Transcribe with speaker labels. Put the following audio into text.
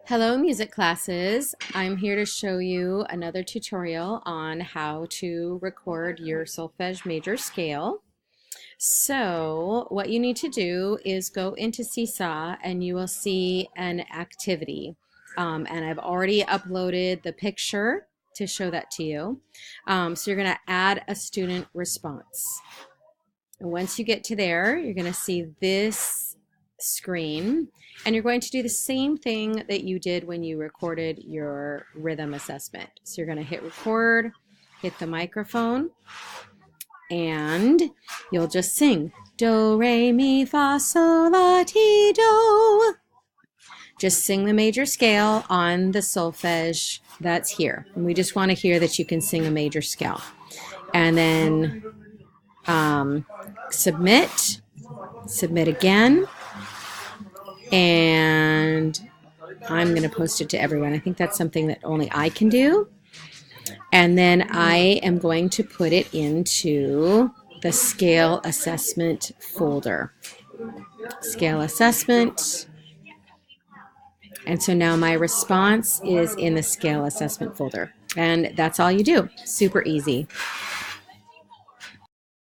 Speaker 1: Hello, music classes. I'm here to show you another tutorial on how to record your solfege major scale. So what you need to do is go into Seesaw and you will see an activity. And I've already uploaded the picture to show that to you. So you're going to add a student response. And once you get to there, you're going to see this screen, and you're going to do the same thing that you did when you recorded your rhythm assessment. So you're going to hit record, hit the microphone, and you'll just sing do, re, mi, fa, sol, la, ti, do. Just sing the major scale on the solfege that's here. And we just want to hear that you can sing a major scale. And then submit again, and I'm going to post it to everyone. I think that's something that only I can do. And then I am going to put it into the scale assessment folder. Scale assessment. And so now my response is in the scale assessment folder. And that's all you do. Super easy.